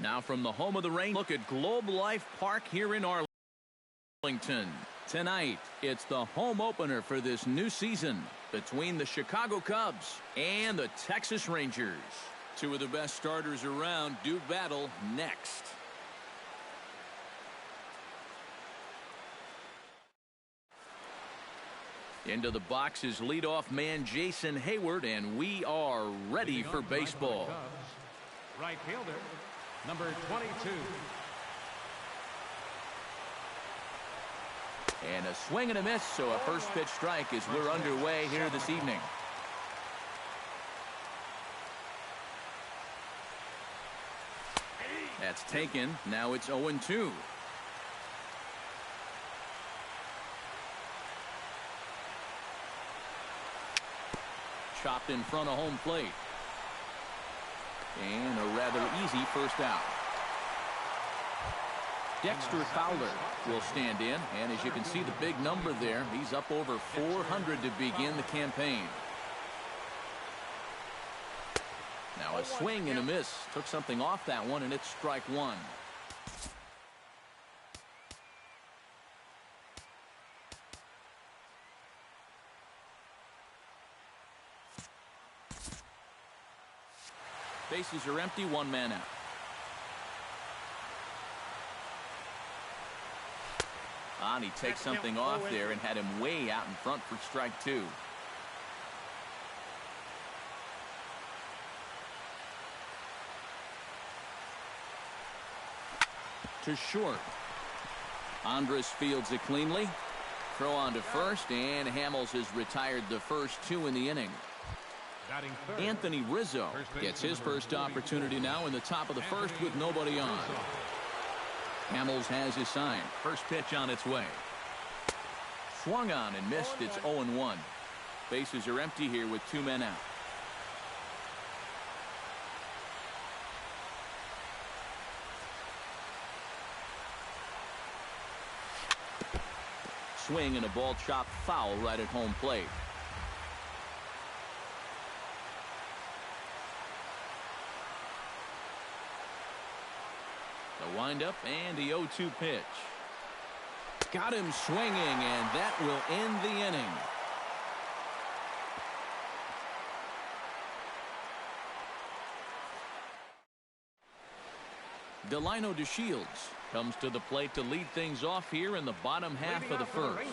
Now from the home of the rain, look at Globe Life Park here in Arlington. Tonight, it's the home opener for this new season between the Chicago Cubs and the Texas Rangers. Two of the best starters around do battle next. Into the box is leadoff man Jason Hayward, and we are ready for baseball. Right fielder, number 22. And a swing and a miss, so a first pitch strike as we're underway here this evening. That's taken. Now it's 0-2. Chopped in front of home plate. And a rather easy first out. Dexter Fowler will stand in, and as you can see the big number there, he's up over 400 to begin the campaign. Now a swing and a miss. Took something off that one, and it's strike one. Bases are empty, one man out. And he takes something off there and had him way out in front for strike two. To short. Andrus fields it cleanly. Throw on to first, and Hamels has retired the first two in the inning. Anthony Rizzo gets his first opportunity now in the top of the first with nobody on. Hamels has his sign. First pitch on its way. Swung on and missed. It's 0-1. Bases are empty here with two men out. Swing and a ball chopped foul right at home plate. The windup and the 0-2 pitch. Got him swinging, and that will end the inning. Delino DeShields comes to the plate to lead things off here in the bottom half of the first.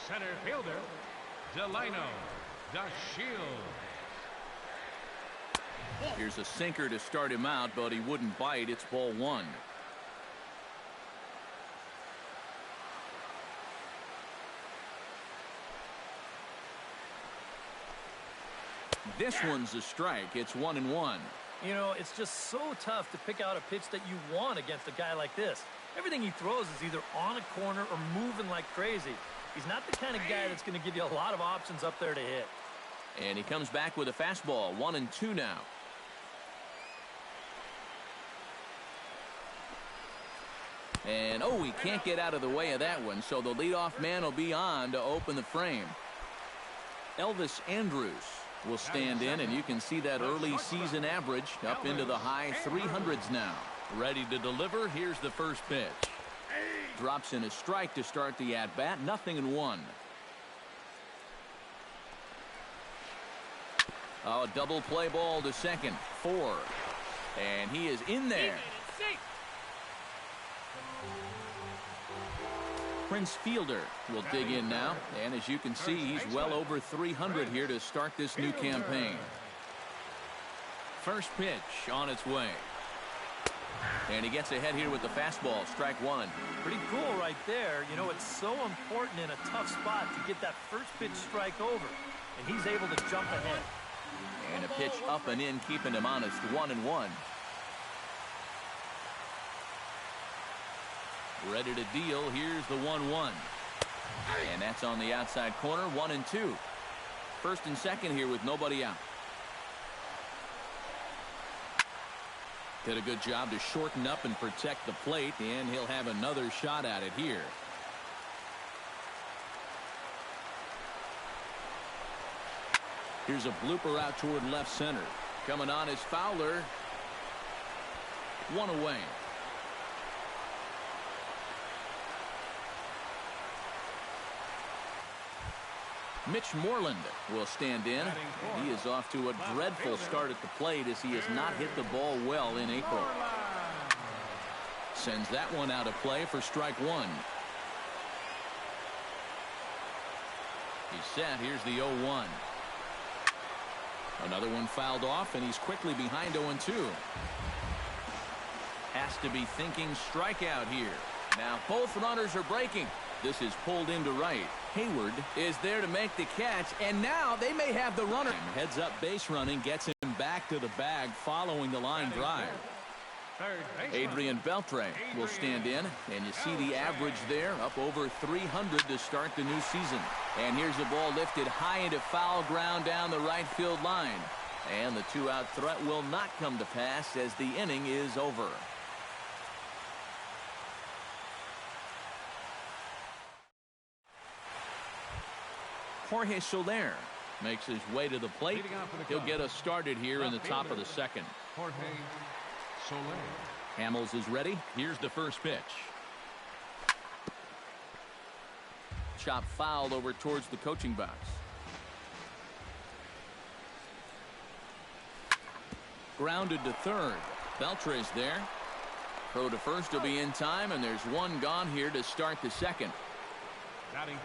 Center fielder, Delino DeShields. Here's a sinker to start him out, but he wouldn't bite. It's ball one. This one's a strike. It's 1-1. You know, it's just so tough to pick out a pitch that you want against a guy like this. Everything he throws is either on a corner or moving like crazy. He's not the kind of guy that's going to give you a lot of options up there to hit. And he comes back with a fastball. 1-2 now. And, oh, he can't get out of the way of that one, so the leadoff man will be on to open the frame. Elvis Andrus will stand in, and you can see that early season average up into the high 300s now. Ready to deliver. Here's the first pitch. Drops in a strike to start the at-bat. 0-1. Oh, double play ball to second. 4. And he is in there. Prince Fielder will dig in now, and as you can see, he's well over 300 here to start this new campaign. First pitch on its way. And he gets ahead here with the fastball. Strike one. Pretty cool right there. You know, it's so important in a tough spot to get that first pitch strike over, and he's able to jump ahead. And a pitch up and in, keeping him honest. 1-1. Ready to deal. Here's the 1-1. And that's on the outside corner. 1-2. First and second here with nobody out. Did a good job to shorten up and protect the plate, and he'll have another shot at it here. Here's a blooper out toward left center. Coming on is Fowler. one away. Mitch Moreland will stand in. He is off to a dreadful start at the plate as he has not hit the ball well in April. Sends that one out of play for strike one. He's set. Here's the 0-1. Another one fouled off, and he's quickly behind 0-2. Has to be thinking strikeout here. Now both runners are breaking. This is pulled into right. Hayward is there to make the catch, and now they may have the runner. Heads up base running, gets him back to the bag following the line drive. Adrian Beltre will stand in, and you see the average there, up over 300 to start the new season. And here's the ball lifted high into foul ground down the right field line. And the two-out threat will not come to pass as the inning is over. Jorge Soler makes his way to the plate. He'll get us started here in the top of the second. Jorge Soler. Hamels is ready. Here's the first pitch. Chop fouled over towards the coaching box. Grounded to third. Beltre's there. Throw to first will be in time, and there's one gone here to start the second.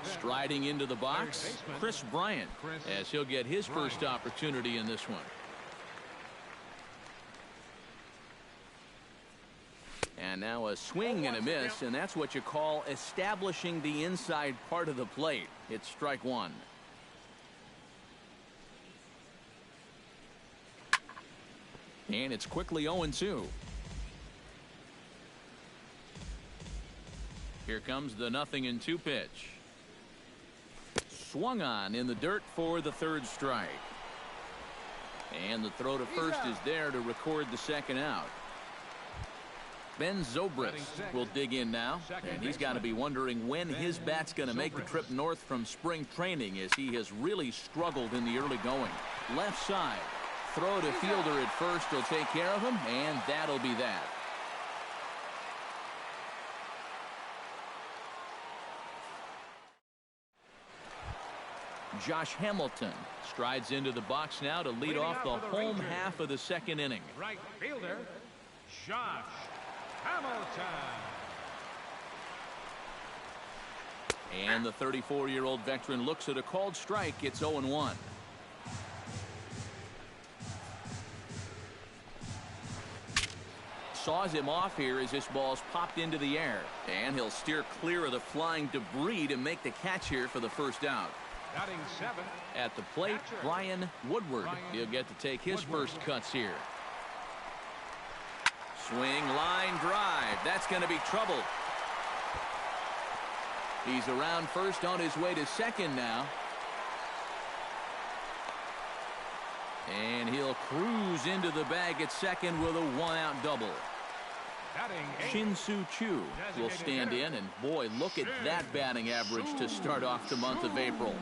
Striding into the box, Chris Bryant, as he'll get his first opportunity in this one. And now a swing and a miss, and that's what you call establishing the inside part of the plate. It's strike one. And it's quickly 0-2. Here comes the 0-2 pitch. Swung on in the dirt for the third strike. And the throw to first is there to record the second out. Ben Zobrist will dig in now, and he's got to be wondering when his bat's going to make the trip north from spring training, as he has really struggled in the early going. Left side. Throw to fielder at first will take care of him, and that'll be that. Josh Hamilton strides into the box now to lead off the home half of the second inning. Right fielder, Josh Hamilton. And the 34-year-old veteran looks at a called strike. It's 0-1. Saws him off here as this ball's popped into the air. And he'll steer clear of the flying debris to make the catch here for the first out. Batting seven. At the plate, Brian Woodward. He'll get to take his first cuts here. Swing, line drive. That's going to be trouble. He's around first, on his way to second now. And he'll cruise into the bag at second with a one-out double. Shin-Soo Choo will stand in, and boy, look at that batting average to start off the month of April.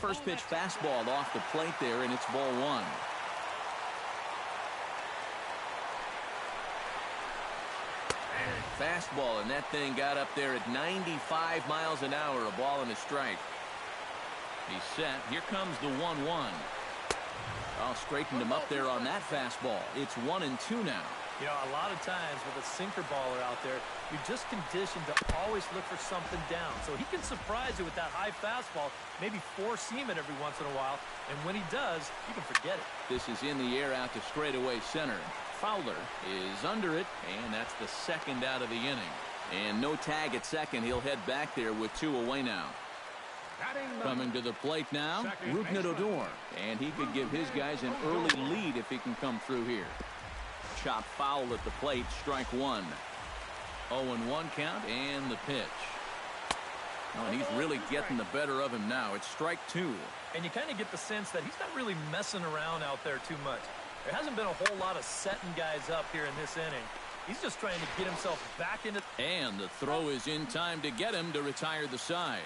First pitch fastball off the plate there, and it's ball one. Fastball, and that thing got up there at 95 miles an hour, a ball and a strike. He's set. Here comes the 1-1. I'll straighten him up there on that fastball. It's 1-2 now. You know, a lot of times with a sinker baller out there, you're just conditioned to always look for something down. So he can surprise you with that high fastball, maybe four-seam it every once in a while. And when he does, you can forget it. This is in the air out to straightaway center. Fowler is under it, and that's the second out of the inning. And no tag at second. He'll head back there with two away now. Coming to the plate now, Rougned Odor. And he could give his guys an early lead if he can come through here. Chop foul at the plate, strike one. 0-1 count, and the pitch. Oh, and he's really getting the better of him now. It's strike two. And you kind of get the sense that he's not really messing around out there too much. There hasn't been a whole lot of setting guys up here in this inning. He's just trying to get himself back into... And the throw is in time to get him to retire the side.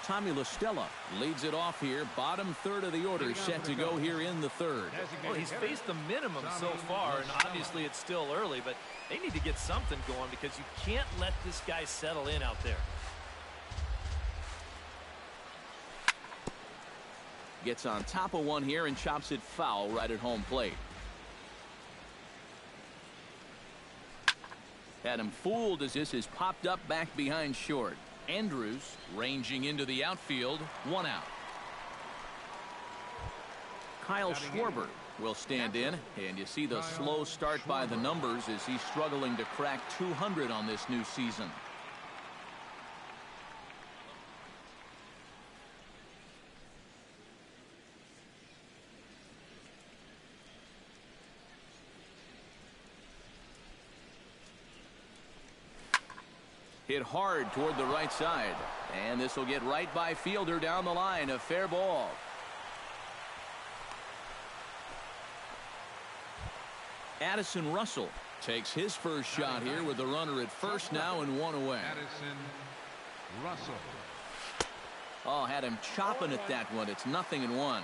Tommy La Stella leads it off here. Bottom third of the order set to go here in the third. Well, he's faced the minimum so far, and obviously it's still early, but they need to get something going because you can't let this guy settle in out there. Gets on top of one here and chops it foul right at home plate. Had him fooled as this is popped up back behind short. Andrews ranging into the outfield. One out. Kyle Schwarber will stand in, and you see the slow start by the numbers as he's struggling to crack 200 on this new season. Hit hard toward the right side, and this will get right by fielder down the line. A fair ball. Addison Russell takes his first shot here with the runner at first now and one away. Addison Russell. Oh, had him chopping at that one. It's 0-1.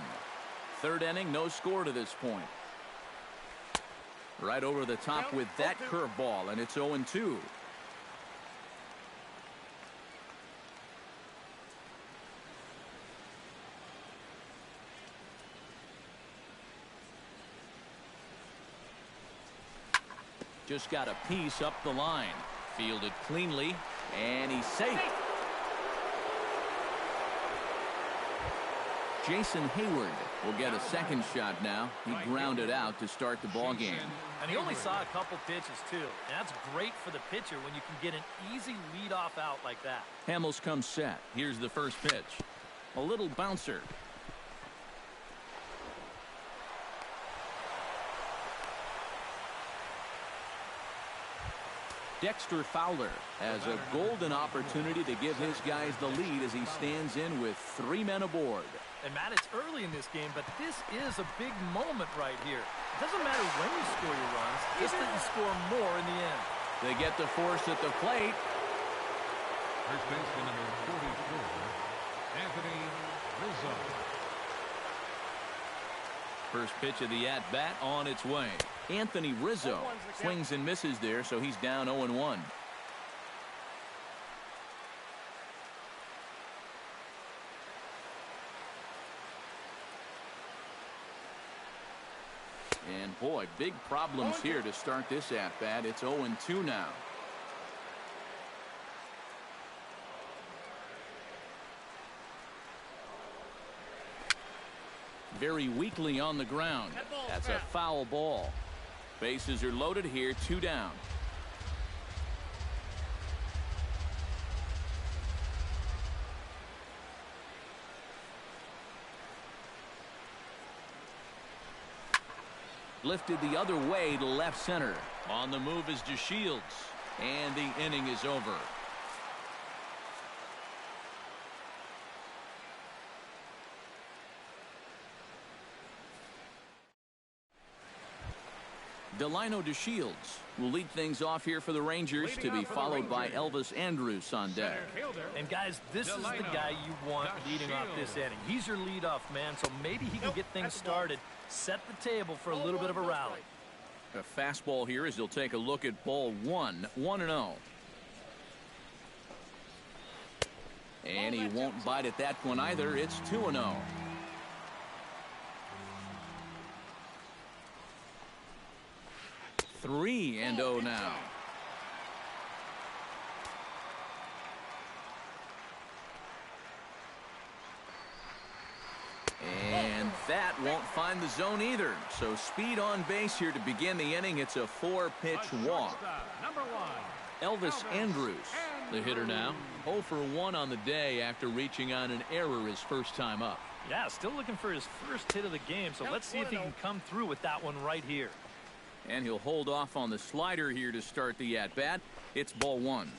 Third inning, no score to this point. Right over the top with that curveball, and it's 0-2. Just got a piece up the line. Fielded cleanly, and he's safe. Jason Hayward will get a second shot now. He grounded out to start the ball game. And he only saw a couple pitches, too. And that's great for the pitcher when you can get an easy leadoff out like that. Hamels comes set. Here's the first pitch. A little bouncer. Dexter Fowler has a golden opportunity to give his guys the lead as he stands in with 3 men aboard. And, Matt, it's early in this game, but this is a big moment right here. It doesn't matter when you score your runs, just that you score more in the end. They get the force at the plate. First baseman number 44, Anthony Rizzo. First pitch of the at-bat on its way. Anthony Rizzo swings and misses there, so he's down 0-1. And boy, big problems here to start this at-bat. It's 0-2 now. Very weakly on the ground. That's a foul ball. Bases are loaded here, 2 down. Lifted the other way to left center. On the move is DeShields. And the inning is over. Delino DeShields will lead things off here for the Rangers, to be followed by Elvis Andrus on deck. And guys, this is the guy you want leading off this inning. He's your leadoff man, so maybe he can get things started, set the table for a little bit of a rally. A fastball here as he'll take a look at ball 1, 1-0. And he won't bite at that one either. It's 2-0. 3-0 now. And that won't find the zone either. So speed on base here to begin the inning. It's a 4-pitch walk. Elvis Andrus, the hitter now. 0 for 1 on the day after reaching on an error his first time up. Yeah, still looking for his first hit of the game. So let's see if he can come through with that one right here. And he'll hold off on the slider here to start the at-bat. It's ball 1.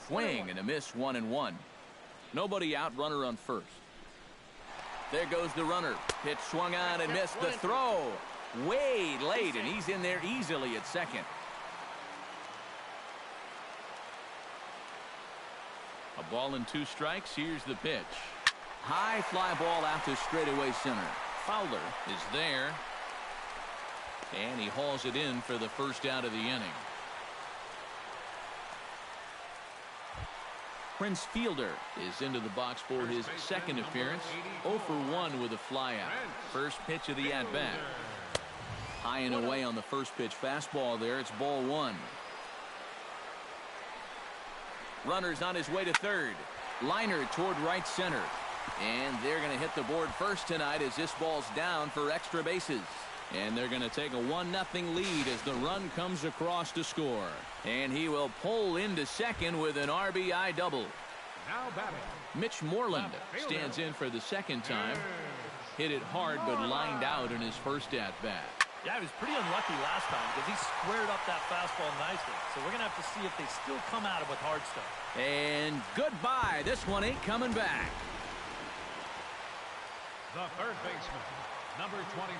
Swing and a miss, 1-1. Nobody out, runner on first. There goes the runner. Pitch swung on and missed the throw. Way late, and he's in there easily at second. A ball and 2 strikes. Here's the pitch. High fly ball out to straightaway center. Fowler is there. And he hauls it in for the first out of the inning. Prince Fielder is into the box for his second appearance. 0 for 1 with a flyout. First pitch of the at-bat. High and away on the first pitch fastball there. It's ball 1. Runner's on his way to third. Liner toward right center. And they're going to hit the board first tonight as this ball's down for extra bases. And they're going to take a 1-0 lead as the run comes across to score. And he will pull into second with an RBI double. Now batting. Mitch Moreland stands in for the second time. Hit it hard but lined out in his first at-bat. Yeah, he was pretty unlucky last time because he squared up that fastball nicely. So we're going to have to see if they still come at him with hard stuff. And goodbye. This one ain't coming back. The third baseman, number 29.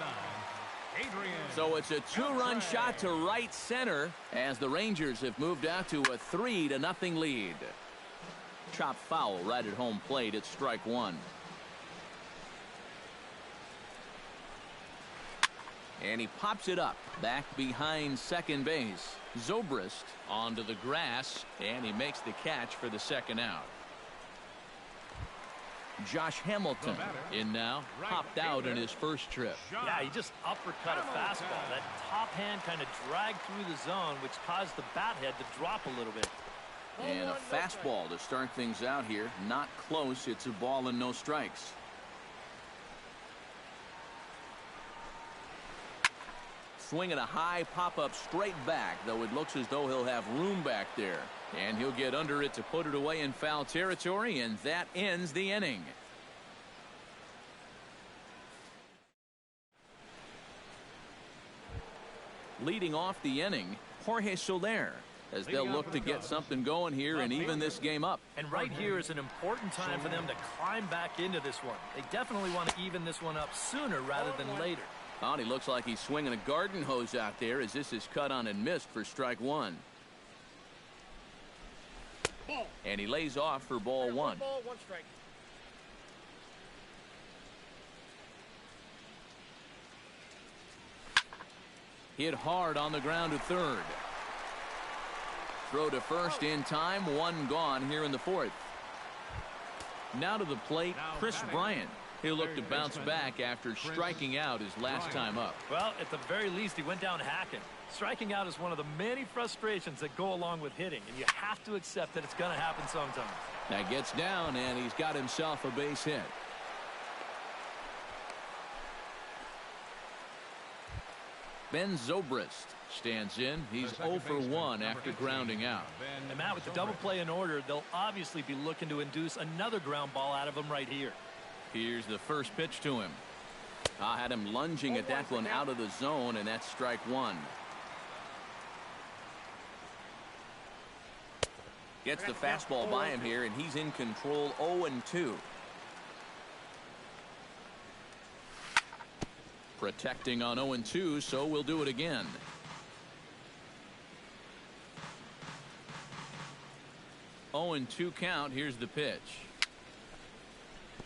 Adrian. So it's a 2-run shot to right center as the Rangers have moved out to a 3-0 lead. Chop foul right at home plate. It's strike 1. And he pops it up back behind second base. Zobrist onto the grass, and he makes the catch for the second out. Josh Hamilton in now, popped out in his first trip. Yeah, he just uppercut a fastball. That top hand kind of dragged through the zone, which caused the bat head to drop a little bit. And a fastball to start things out here. Not close. It's a ball and no strikes. Swinging a high pop-up straight back, though it looks as though he'll have room back there. And he'll get under it to put it away in foul territory, and that ends the inning. Leading off the inning, Jorge Soler, as they'll look to get something going here and even this game up. And right here is an important time for them to climb back into this one. They definitely want to even this one up sooner rather than later. Oh, he looks like he's swinging a garden hose out there as this is cut on and missed for strike 1. And he lays off for ball 1. Hit hard on the ground to third. Throw to first in time. 1 gone here in the 4th. Now to the plate, Chris Bryant. He'll look to bounce back after striking out his last time up. Well, at the very least, he went down hacking. Striking out is one of the many frustrations that go along with hitting, and you have to accept that it's going to happen sometime. That gets down, and he's got himself a base hit. Ben Zobrist stands in. He's 0 for 1 after grounding out. And Matt, with the double play in order, they'll obviously be looking to induce another ground ball out of him right here. Here's the first pitch to him. I had him lunging at that one out of the zone, and that's strike 1. Gets the fastball by him here, and he's in control. 0-2. Protecting on 0-2, so we'll do it again. Oh, and 2 count. Here's the pitch.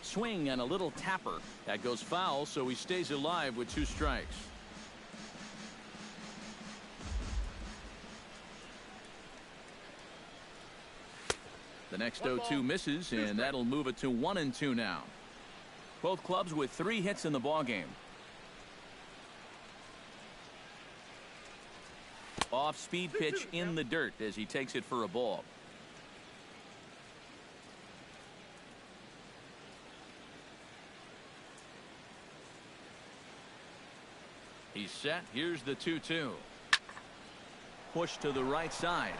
Swing and a little tapper. That goes foul, so he stays alive with 2 strikes. The next 0-2 misses, and that'll move it to 1-2 now. Both clubs with 3 hits in the ballgame. Off-speed pitch in the dirt as he takes it for a ball. He's set. Here's the 2-2. Push to the right side.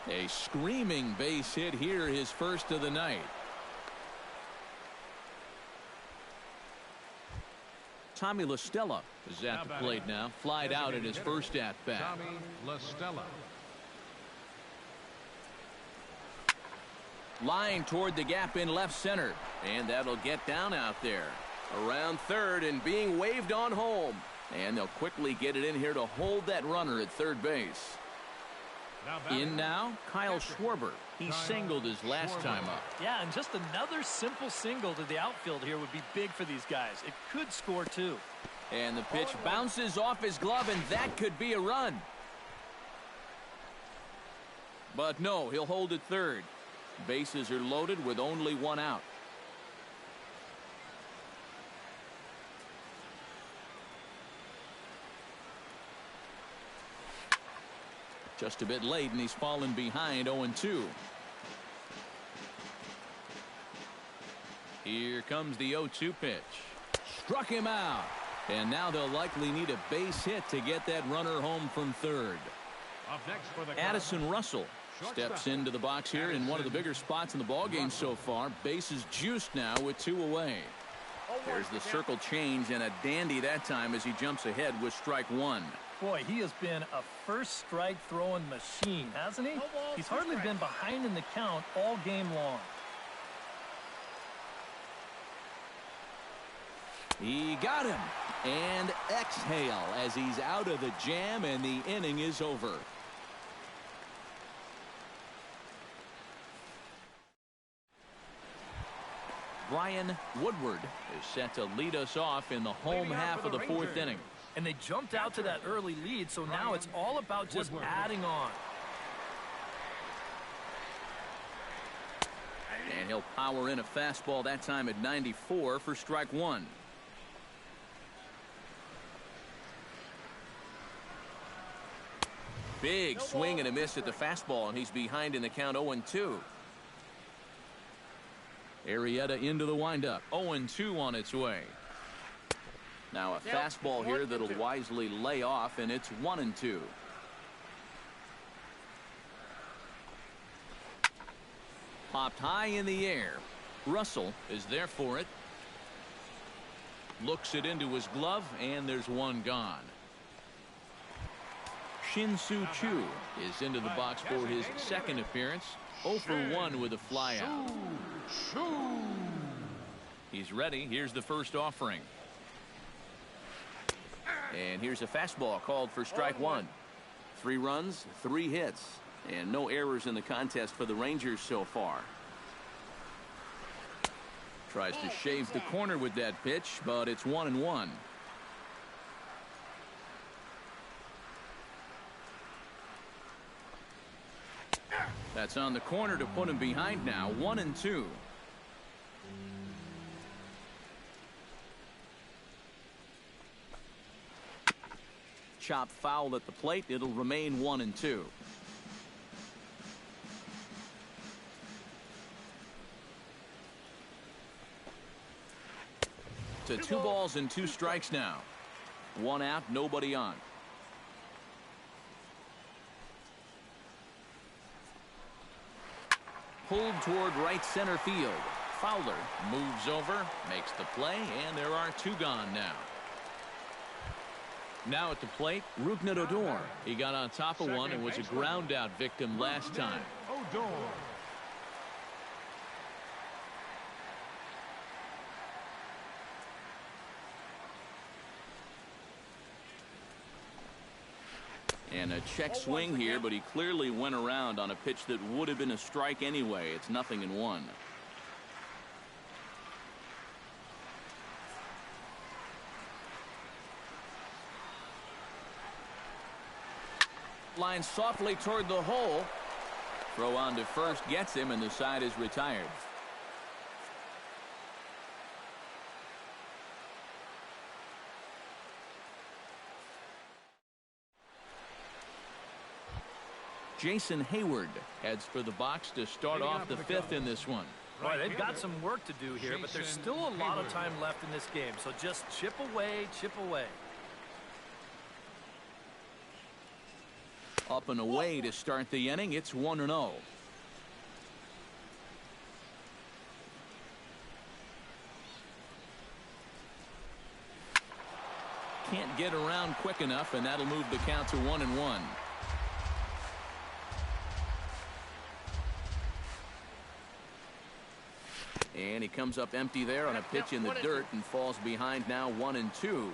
A screaming base hit here, his first of the night. Tommy La Stella is at the plate now. Flied out in his first at-bat. Tommy La Stella. Line toward the gap in left center. And that'll get down out there. Around third and being waved on home. And they'll quickly get it in here to hold that runner at third base. In now, Kyle Schwarber. He singled his last time up. Yeah, and just another simple single to the outfield here would be big for these guys. It could score too. And the pitch bounces off his glove, and that could be a run. But no, he'll hold it third. Bases are loaded with only one out. Just a bit late, and he's fallen behind 0-2. Here comes the 0-2 pitch. Struck him out. And now they'll likely need a base hit to get that runner home from third. Up next for the Addison Russell steps into the box here in one of the bigger spots in the ballgame so far. Bases juiced now with 2 away. There's the circle change, and a dandy that time as he jumps ahead with strike 1. Boy, he has been a first strike throwing machine, hasn't he? He's hardly been behind in the count all game long. He got him. And exhale as he's out of the jam, and the inning is over. Brian Woodward is set to lead us off in the home half of the 4th inning. And they jumped out to that early lead, so now it's all about just adding on. And he'll power in a fastball that time at 94 for strike 1. Big swing and a miss at the fastball, and he's behind in the count 0-2. Arrieta into the windup. 0-2 on its way. Now a fastball here that'll wisely lay off, and it's 1-2. Popped high in the air. Russell is there for it. Looks it into his glove, and there's one gone. Shin-Soo Choo is into the box for his second appearance. 0 for 1 with a flyout. He's ready. Here's the first offering. And here's a fastball called for strike 1. 3 runs, 3 hits, and no errors in the contest for the Rangers so far. Tries to shave the corner with that pitch, but it's 1-1. That's on the corner to put him behind now. 1-2. Chop foul at the plate. It'll remain 1-2. To 2 balls and 2 strikes now. 1 out, nobody on. Pulled toward right center field. Fowler moves over, makes the play, and there are 2 gone now. Now at the plate, Rougned Odor. He got on top of one and was a ground out victim last time. Odor. And a check swing here, but he clearly went around on a pitch that would have been a strike anyway. It's 0-1. Line softly toward the hole. Throw on to first gets him, and the side is retired. Jason Hayward heads for the box to start off the 5th in this one. Boy, they've got some work to do here, but there's still a lot of time left in this game, so just chip away, chip away. Up and away to start the inning. It's 1-0. Can't get around quick enough, and that'll move the count to 1-1. And he comes up empty there on a pitch in the dirt and falls behind now 1-2.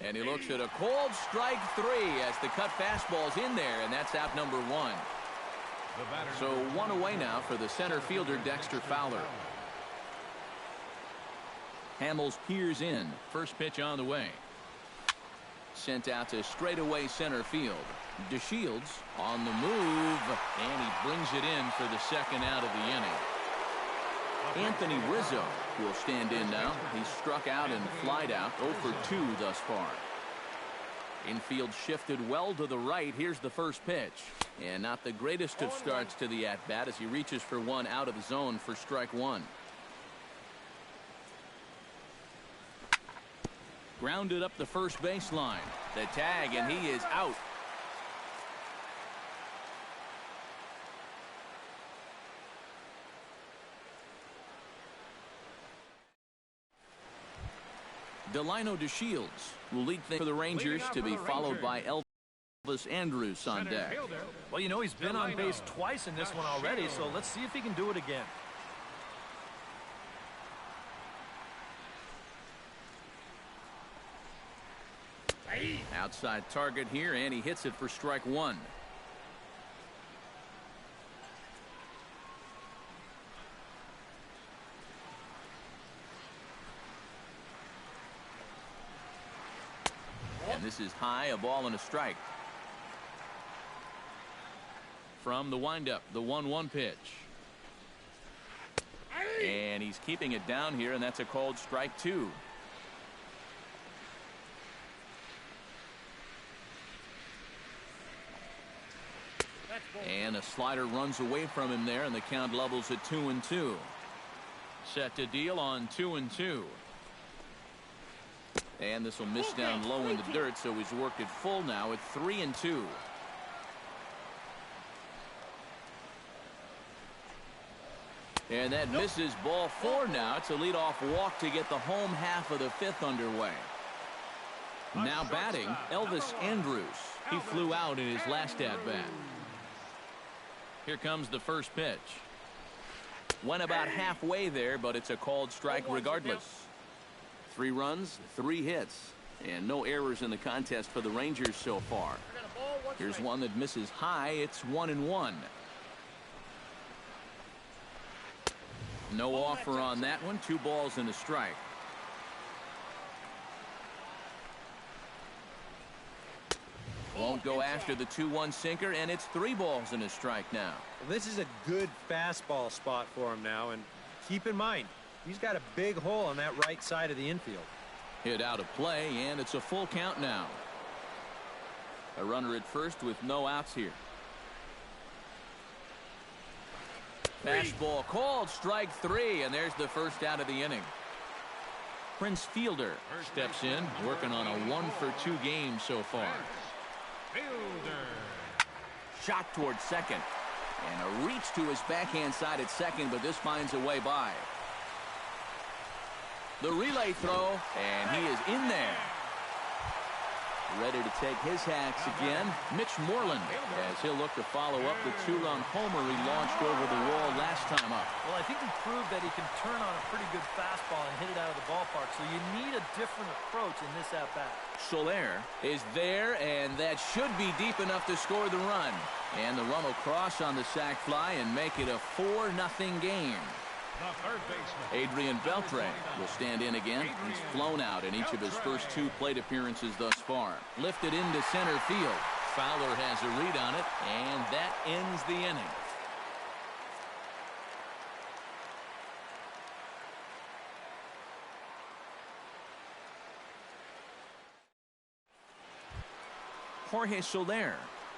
And he looks at a cold strike 3 as the cut fastball's in there, and that's out number 1. So 1 away now for the center fielder, Dexter Fowler. Hamels peers in. First pitch on the way. Sent out to straightaway center field. DeShields on the move, and he brings it in for the second out of the inning. Anthony Rizzo will stand in now. He's struck out and flied out, 0 for 2 thus far. Infield shifted well to the right. Here's the first pitch. And not the greatest of starts to the at-bat as he reaches for one out of the zone for strike 1. Grounded up the first baseline. The tag, and he is out. Delino DeShields will lead things for the Rangers, to be followed by Elvis Andrus on deck. Well, you know, he's been on base twice in this one already, so let's see if he can do it again. Outside target here, and he hits it for strike 1. And this is high, a ball and a strike. From the windup, the 1-1 pitch. And he's keeping it down here, and that's a called strike 2. And a slider runs away from him there, and the count levels at 2-2. Set to deal on 2-2. And this will miss down low in the dirt, so he's worked it full now at 3-2. And that misses ball 4 now. It's a leadoff walk to get the home half of the 5th underway. Now batting, Elvis Andrus. He flew out in his last at-bat. Here comes the first pitch. Went about halfway there, but it's a called strike regardless. 3 runs, 3 hits, and no errors in the contest for the Rangers so far. Here's one that misses high. It's 1-1. No offer on that one. 2 balls and a strike. Won't go after the 2-1 sinker, and it's 3 balls and a strike now. Well, this is a good fastball spot for him now, and keep in mind, he's got a big hole on that right side of the infield. Hit out of play, and it's a full count now. A runner at first with no outs here. Fastball called, strike 3, and there's the first out of the inning. Prince Fielder steps in, working on a 1 for 2 game so far. Shot towards second, and a reach to his backhand side at second, but this finds a way by. The relay throw, and he is in there. Ready to take his hacks again, Mitch Moreland, as he'll look to follow up the 2-run homer he launched over the wall last time up. Well, I think he proved that he can turn on a pretty good fastball and hit it out of the ballpark, so you need a different approach in this at-bat. Soler is there, and that should be deep enough to score the run. And the run will cross on the sac fly and make it a 4-0 game. Adrian Beltre will stand in again. He's flown out in each of his first 2 plate appearances thus far. Lifted into center field. Fowler has a read on it, and that ends the inning. Jorge Soler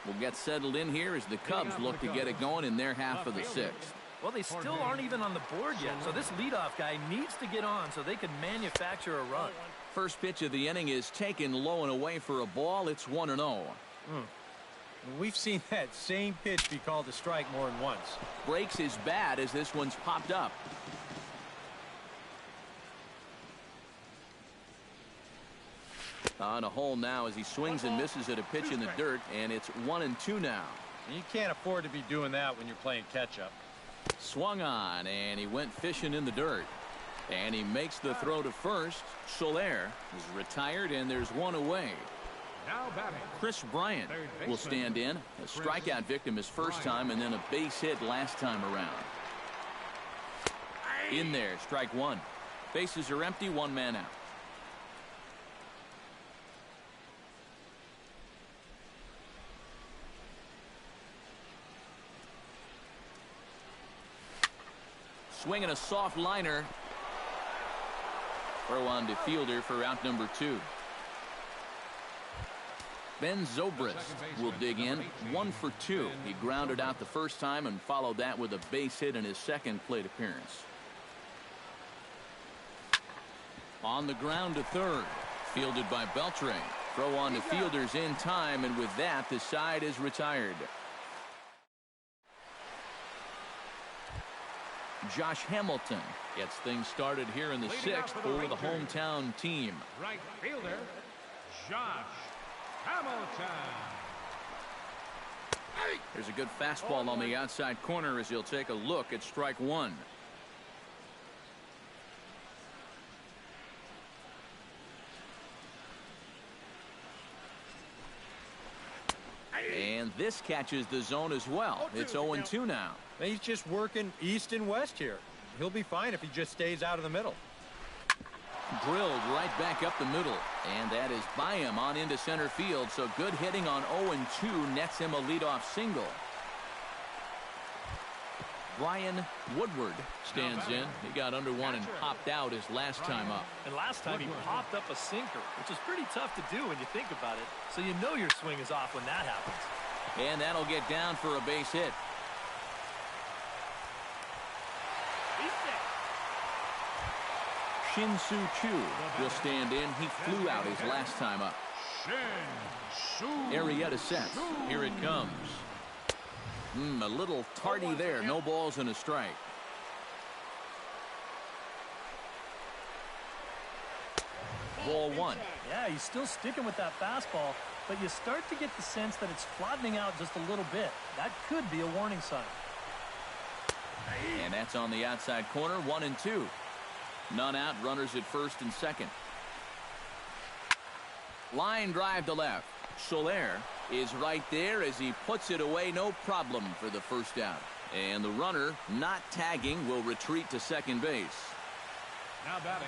will get settled in here as the Cubs look to get it going in their half of the 6th. Well, they still aren't even on the board yet, so this leadoff guy needs to get on so they can manufacture a run. First pitch of the inning is taken low and away for a ball. It's 1-0. We've seen that same pitch be called a strike more than once. Breaks his bat as this one's popped up. On a hole now as he swings and misses at a pitch in the dirt, and it's 1-2 now. You can't afford to be doing that when you're playing catch-up. Swung on, and he went fishing in the dirt. And he makes the throw to first. Soler is retired, and there's one away. Now batting. Chris Bryant will stand in. A strikeout victim his first time, and then a base hit last time around. In there, strike one. Bases are empty, one man out. Swinging a soft liner. Throw on to Fielder for out number 2. Ben Zobrist will dig in. 1 for 2. He grounded out the first time and followed that with a base hit in his second plate appearance. On the ground to third. Fielded by Beltre. Throw on to Fielder's in time, and with that, the side is retired. Josh Hamilton gets things started here in the 6th for the hometown team. Right fielder, Josh Hamilton. There's a good fastball on the outside corner as he'll take a look at strike one. And this catches the zone as well. It's 0-2 now. He's just working east and west here. He'll be fine if he just stays out of the middle. Drilled right back up the middle. And that is by him on into center field. So good hitting on 0-2 nets him a leadoff single. Brian Woodward stands in. He got under one and popped out his last time up. And last time he popped up a sinker, which is pretty tough to do when you think about it. So you know your swing is off when that happens. And that'll get down for a base hit. Shin-Soo Choo will stand in. He flew out his last time up. Arrieta sets. Here it comes. A little tardy there. No balls and a strike. Ball one. Yeah, he's still sticking with that fastball, but you start to get the sense that it's flattening out just a little bit. That could be a warning sign. And that's on the outside corner. 1-2. None out. Runners at first and second. Line drive to left. Soler is right there as he puts it away. No problem for the first out. And the runner, not tagging, will retreat to second base.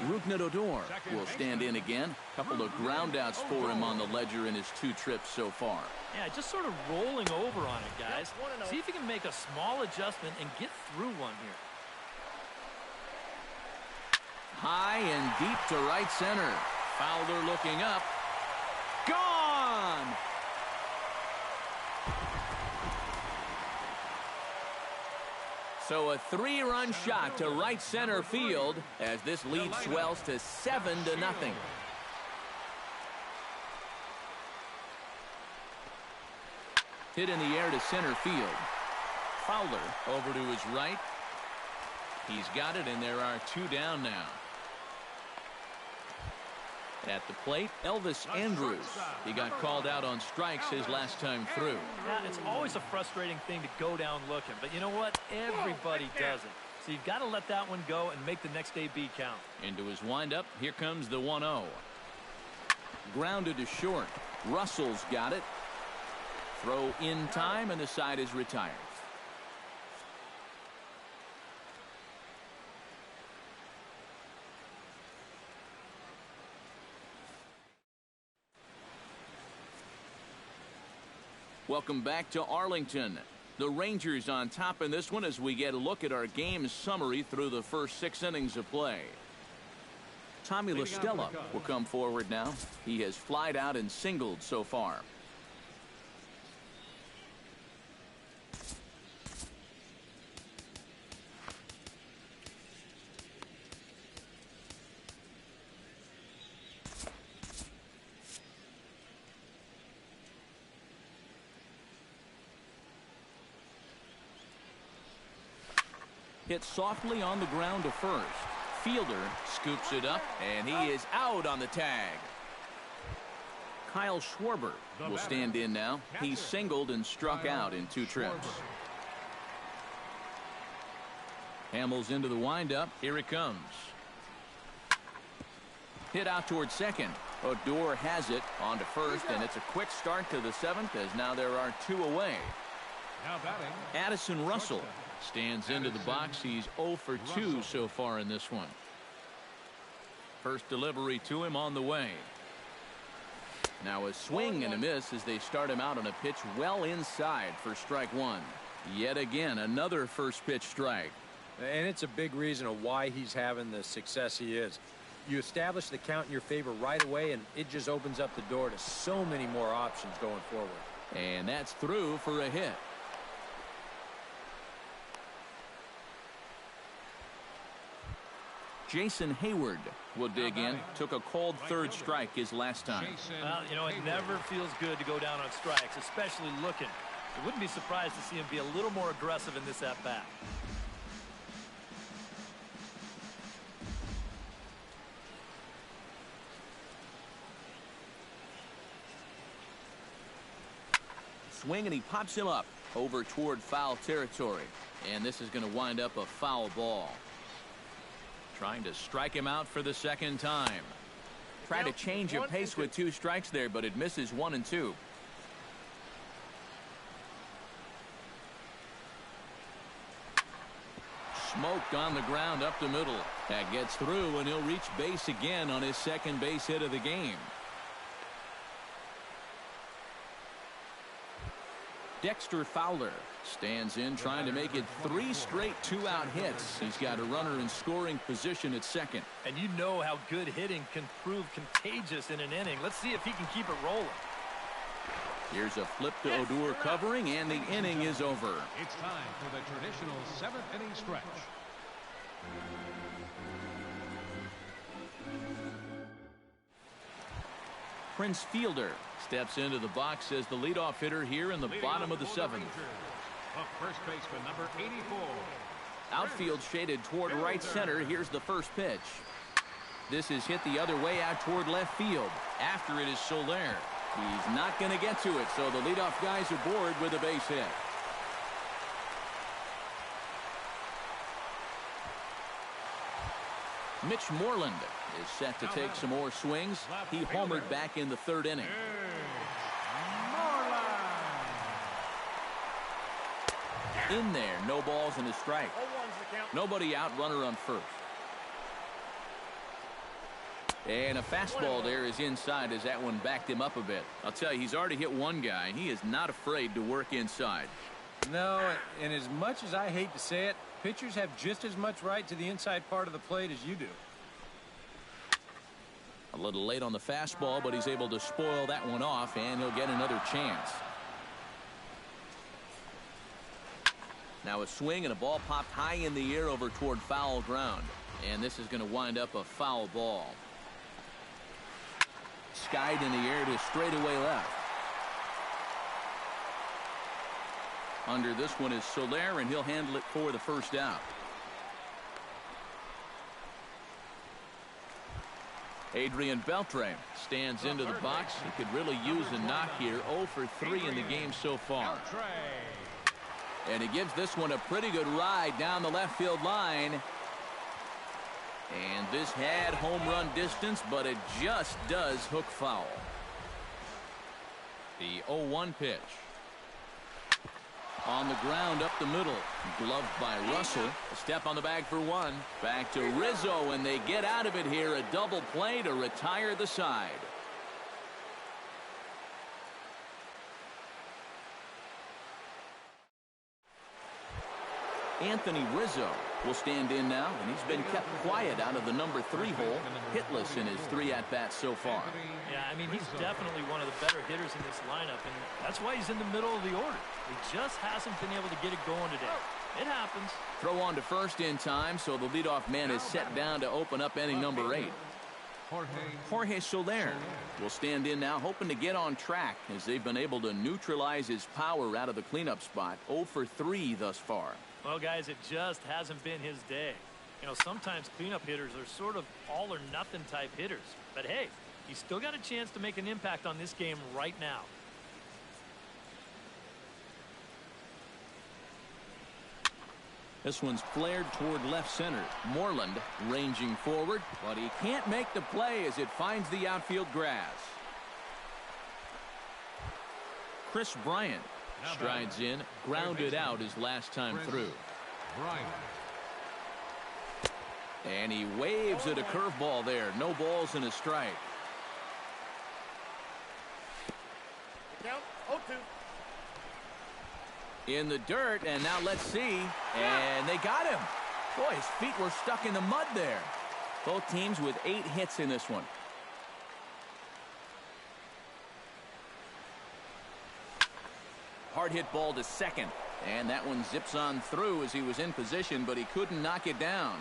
Rougned Odor will stand in again. Couple of groundouts for him on the ledger in his 2 trips so far. Yeah, just sort of rolling over on it, guys. See if he can make a small adjustment and get through one here. High and deep to right center. Fowler looking up. Gone! So a 3-run shot to right center field as this lead swells to 7-0. Hit in the air to center field. Fowler over to his right. He's got it, and there are 2 down now. At the plate, Elvis Andrus. He got called out on strikes his last time through. Yeah, it's always a frustrating thing to go down looking, but you know what? Everybody does it. So you've got to let that one go and make the next AB count. Into his windup, here comes the 1-0. Grounded to short. Russell's got it. Throw in time, and the side is retired. Welcome back to Arlington. The Rangers on top in this one as we get a look at our game summary through the first 6 innings of play. Tommy La Stella will come forward now. He has flied out and singled so far. Hit softly on the ground to first. Fielder scoops it up, and he is out on the tag. Kyle Schwarber will stand in now. He singled and struck out in 2 trips. Hamels into the windup. Here it comes. Hit out towards second. Odor has it on to first, and it's a quick start to the seventh as now there are two away. Now batting, Addison Russell stands into the box. He's 0 for 2 so far in this one. First delivery to him on the way. Now a swing and a miss as they start him out on a pitch well inside for strike one. Yet again, another first pitch strike. And it's a big reason of why he's having the success he is. You establish the count in your favor right away, and it just opens up the door to so many more options going forward. And that's through for a hit. Jason Hayward will dig in. Took a cold third strike his last time. Well, you know, it never feels good to go down on strikes, especially looking. I wouldn't be surprised to see him be a little more aggressive in this at-bat. Swing, and he pops him up over toward foul territory. And this is going to wind up a foul ball. Trying to strike him out for the second time. Tried to change of pace with 2 strikes there, but it misses 1 and 2. Smoked on the ground up the middle. That gets through, and he'll reach base again on his second base hit of the game. Dexter Fowler stands in, trying to make it 3 straight 2-out hits. He's got a runner in scoring position at second. And you know how good hitting can prove contagious in an inning. Let's see if he can keep it rolling. Here's a flip to Odor covering, and the inning is over. it's time for the traditional 7th inning stretch. Prince Fielder steps into the box as the leadoff hitter here in the bottom of the 7th. The first baseman, number 84. Outfield shaded toward right center. Here's the first pitch. This is hit the other way out toward left field. After it is Soler. He's not going to get to it, so the leadoff guys are aboard with a base hit. Mitch Moreland is set to take some more swings. He homered back in the 3rd inning. In there, no balls and a strike. Nobody out, runner on first. And a fastball there is inside as that one backed him up a bit. I'll tell you, he's already hit one guy. He is not afraid to work inside. No, and as much as I hate to say it, pitchers have just as much right to the inside part of the plate as you do. A little late on the fastball, but he's able to spoil that one off, and he'll get another chance. Now a swing, and a ball popped high in the air over toward foul ground. And this is going to wind up a foul ball. Skied in the air to straightaway left. Under this one is Soler, and he'll handle it for the first out. Adrian Beltre stands into the box. He could really use a knock here. 0 for 3 in the game so far. And he gives this one a pretty good ride down the left field line. And this had home run distance, but it just does hook foul. The 0-1 pitch. On the ground up the middle. Gloved by Russell. A step on the bag for one. Back to Rizzo, and they get out of it here. A double play to retire the side. Anthony Rizzo will stand in now, and he's been kept quiet out of the number 3 hole. Hitless in his 3 at-bats so far. Yeah, I mean, he's definitely one of the better hitters in this lineup, and that's why he's in the middle of the order. He just hasn't been able to get it going today. It happens. Throw on to first in time, so the leadoff man is set down to open up inning number 8. Jorge Soler will stand in now, hoping to get on track as they've been able to neutralize his power out of the cleanup spot. 0 for 3 thus far. Well, guys, it just hasn't been his day. You know, sometimes cleanup hitters are sort of all-or-nothing type hitters. But, hey, he's still got a chance to make an impact on this game right now. This one's flared toward left center. Moreland ranging forward, but he can't make the play as it finds the outfield grass. Chris Bryant strides in, grounded out his last time through. And he waves at a curveball there. No balls and a strike. Count 0-2. In the dirt, and now let's see. And they got him. Boy, his feet were stuck in the mud there. Both teams with 8 hits in this one. Hard hit ball to second. And that one zips on through as he was in position, but he couldn't knock it down.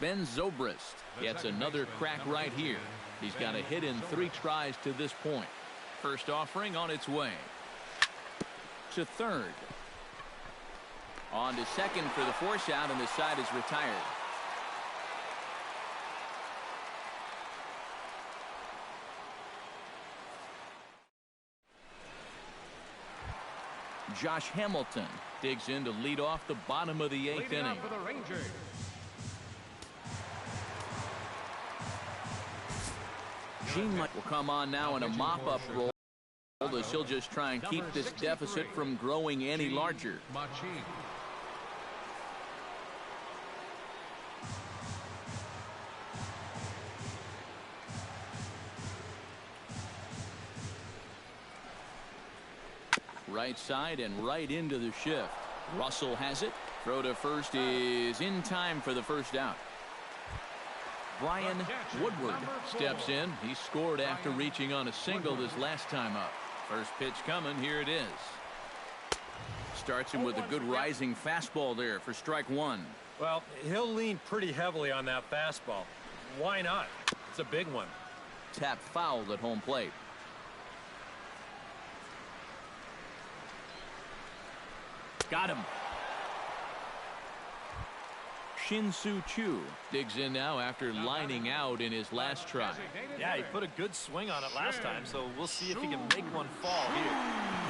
Ben Zobrist gets another crack right here. He's got a hit in 3 tries to this point. First offering on its way. To third. On to second for the force out, and the side is retired. Josh Hamilton digs in to lead off the bottom of the 8th inning. For the Rangers. Gene will come on now in a mop-up role as he'll just try and keep this deficit from growing any larger. Right side and right into the shift. Russell has it. Throw to first is in time for the first out. Brian Woodward steps in. He scored after reaching on a single his last time up. First pitch coming. Here it is. Starts him with a good rising fastball there for strike 1. Well, he'll lean pretty heavily on that fastball. Why not? It's a big one. Tap fouled at home plate. Got him. Shin-Soo Choo digs in now after lining out in his last try. Yeah, he put a good swing on it last time, so we'll see if he can make one fall here.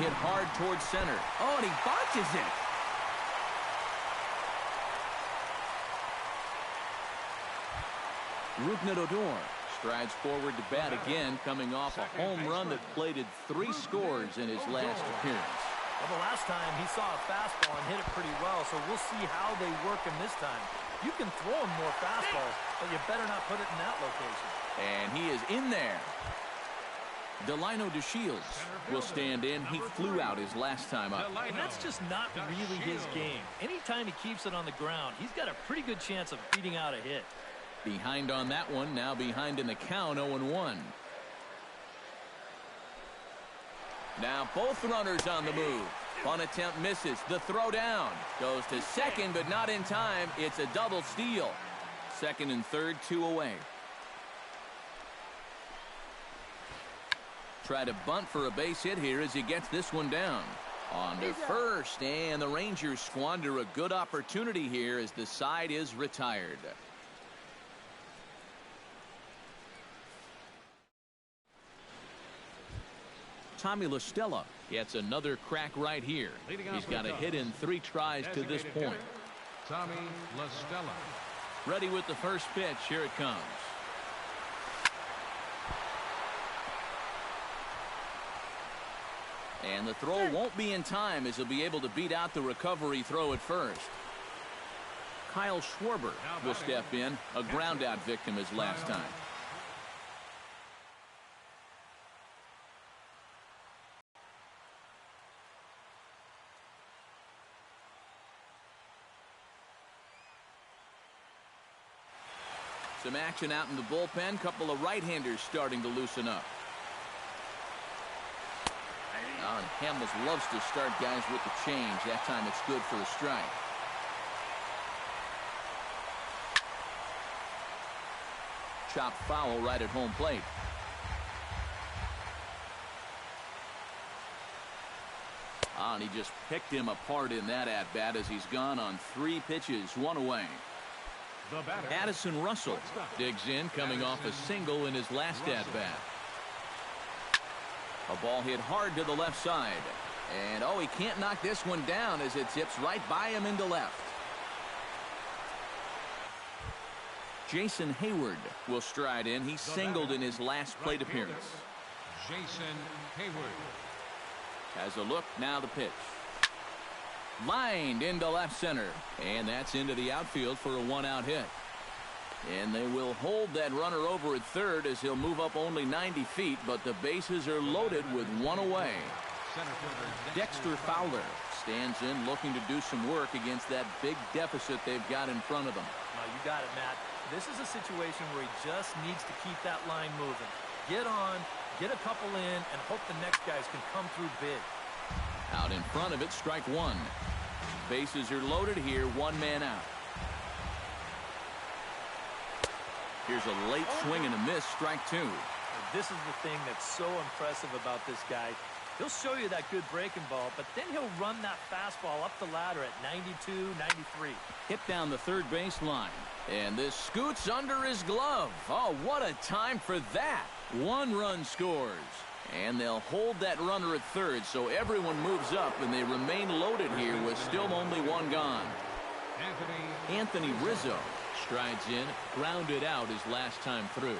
Hit hard towards center. Oh, and he botches it. Rougned Odor strides forward to bat again, coming off a home run that plated 3 scores in his last appearance. Well, the last time he saw a fastball and hit it pretty well, so we'll see how they work him this time. You can throw him more fastballs, but you better not put it in that location. And he is in there. Delino DeShields will stand in. He flew out his last time up. And that's just not really his game. Anytime he keeps it on the ground, he's got a pretty good chance of beating out a hit. Behind on that one, now behind in the count, 0-1. Now both runners on the move. Bunt attempt misses. The throw down. Goes to second, but not in time. It's a double steal. Second and third, 2 away. Try to bunt for a base hit here as he gets this one down. On to first, and the Rangers squander a good opportunity here as the side is retired. Tommy La Stella gets another crack right here. He's got a hit in 3 tries to this point. Tommy La Stella. Ready with the first pitch. Here it comes. And the throw won't be in time as he'll be able to beat out the recovery throw at first. Kyle Schwarber will step in. A ground out victim his last time. Some action out in the bullpen. Couple of right-handers starting to loosen up. Oh, and Hamels loves to start guys with the change. That time it's good for a strike. Chopped foul right at home plate. Oh, and he just picked him apart in that at-bat as he's gone on 3 pitches, 1 away. Addison Russell digs in, coming off a single in his last at-bat. A ball hit hard to the left side. And, oh, he can't knock this one down as it tips right by him into left. Jason Hayward will stride in. He singled in his last plate appearance. Jason Hayward. Has a look, now the pitch. Lined into left center. And that's into the outfield for a one-out hit. And they will hold that runner over at third as he'll move up only 90 feet, but the bases are loaded with one away. Dexter Fowler stands in looking to do some work against that big deficit they've got in front of them. No, you got it, Matt. This is a situation where he just needs to keep that line moving. Get on, get a couple in, and hope the next guys can come through big. Out in front of it, strike one. Bases are loaded here, one man out. Here's a late swing and a miss, strike two. And this is the thing that's so impressive about this guy. He'll show you that good breaking ball, but then he'll run that fastball up the ladder at 92, 93. Hit down the third base line. And this scoots under his glove. Oh, what a time for that. One run scores. And they'll hold that runner at third, so everyone moves up, and they remain loaded here with still only one gone. Anthony Rizzo strides in, grounded out his last time through.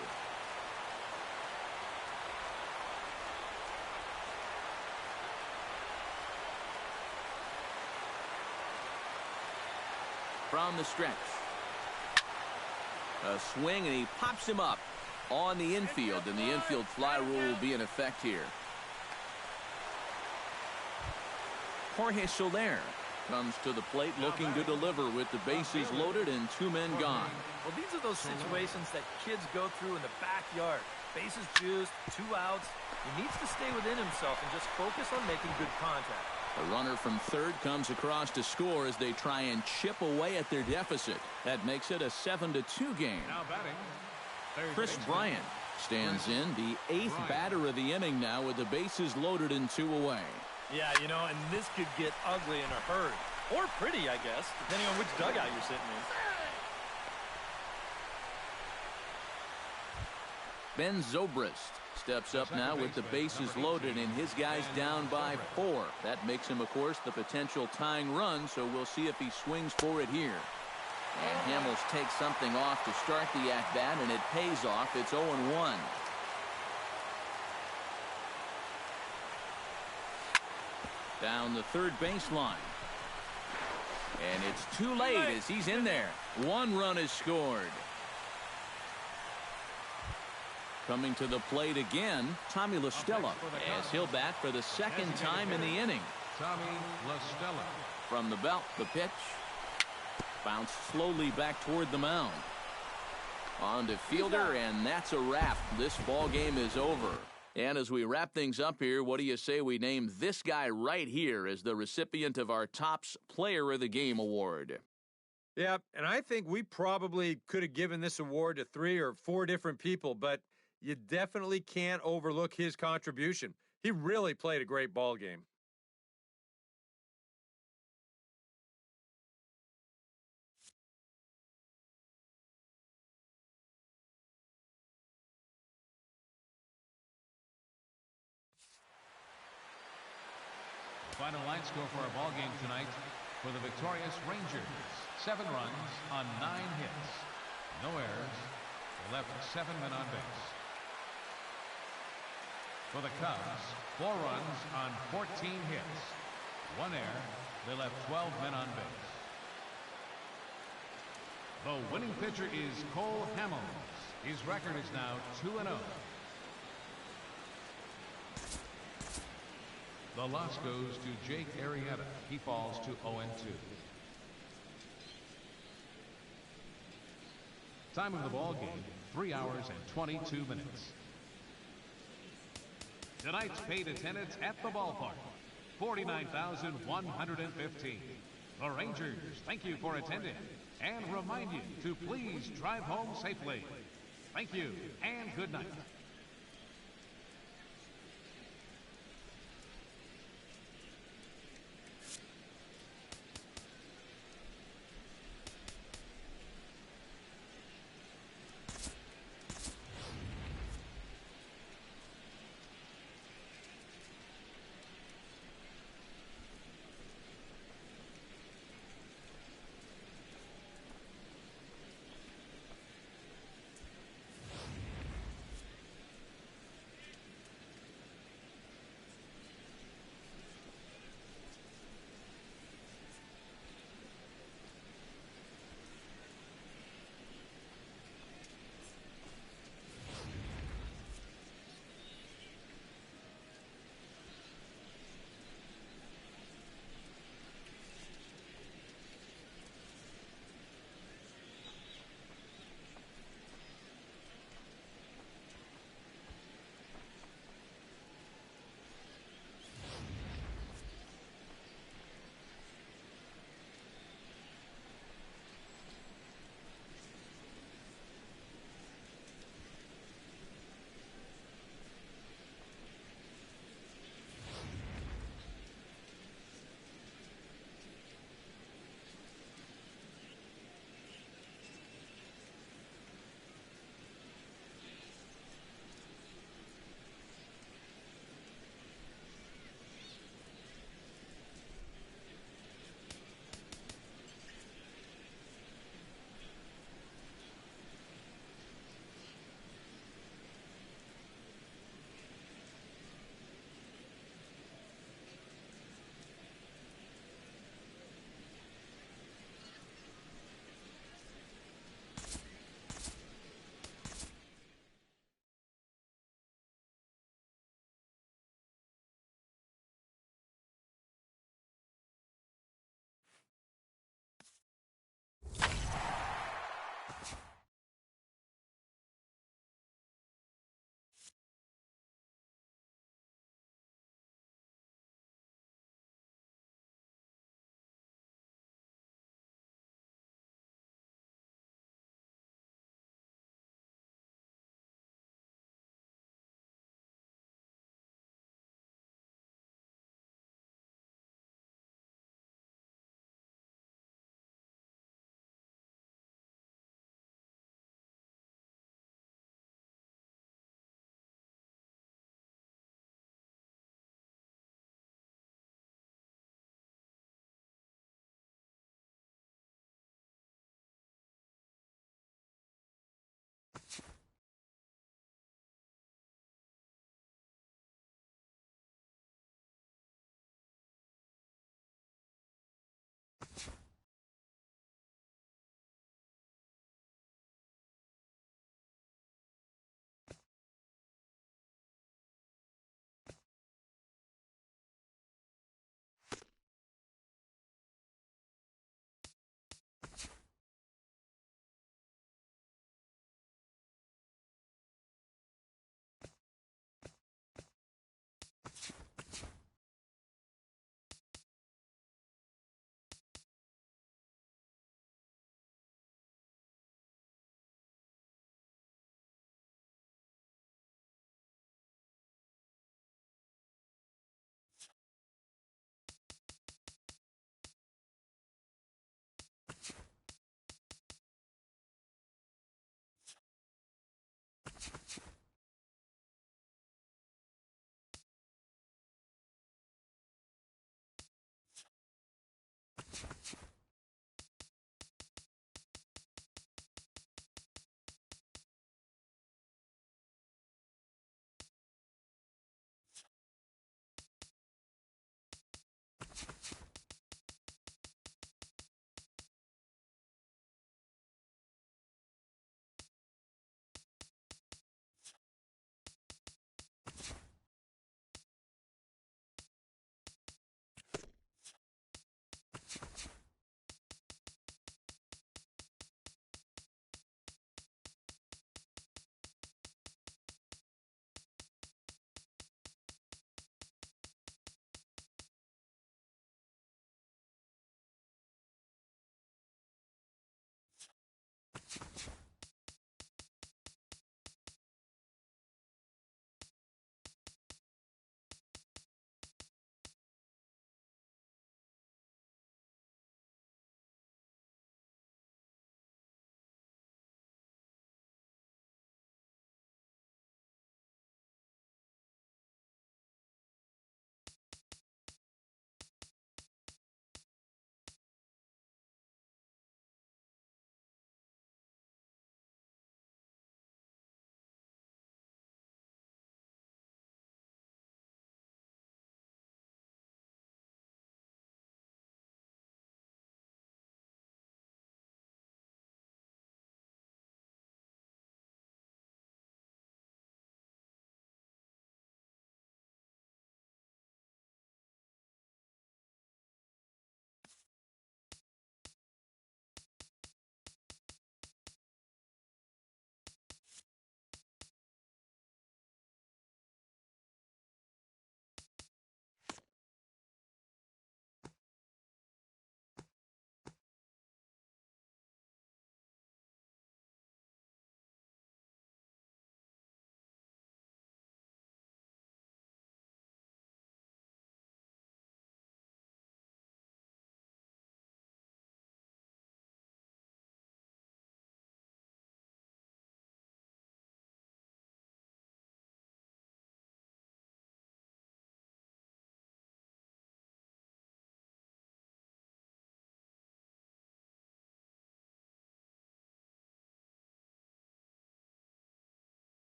From the stretch. A swing, and he pops him up on the infield, and the infield fly rule will be in effect here. Jorge Soler comes to the plate looking to deliver with the bases loaded and two men gone. Well, these are those situations that kids go through in the backyard. Bases juiced, two outs. He needs to stay within himself and just focus on making good contact. A runner from third comes across to score as they try and chip away at their deficit. That makes it a 7-2 game. Now batting, Chris Bryant stands in, the eighth batter of the inning now with the bases loaded and two away. Yeah, you know, and this could get ugly in a hurry. Or pretty, I guess, depending on which dugout you're sitting in. Ben Zobrist steps up now with the bases loaded and his guys down by 4. That makes him, of course, the potential tying run, so we'll see if he swings for it here. And Hamels takes something off to start the at-bat, and it pays off. It's 0-1. Down the third baseline. And it's too late as he's in there. One run is scored. Coming to the plate again, Tommy La Stella, as he'll bat for the second time in the inning. Tommy La Stella. From the belt, the pitch. Bounced slowly back toward the mound. On to fielder, and that's a wrap. This ball game is over. And as we wrap things up here, what do you say we name this guy right here as the recipient of our Topps Player of the Game award? Yeah, and I think we probably could have given this award to 3 or 4 different people, but you definitely can't overlook his contribution. He really played a great ball game. Final line score for our ball game tonight for the victorious Rangers. 7 runs on 9 hits. No errors. They left 7 men on base. For the Cubs, 4 runs on 14 hits. 1 error. They left 12 men on base. The winning pitcher is Cole Hamels. His record is now 2-0. The loss goes to Jake Arrieta. He falls to 0-2. Time of the ball game, 3 hours and 22 minutes. Tonight's paid attendance at the ballpark, 49,115. The Rangers thank you for attending and remind you to please drive home safely. Thank you and good night.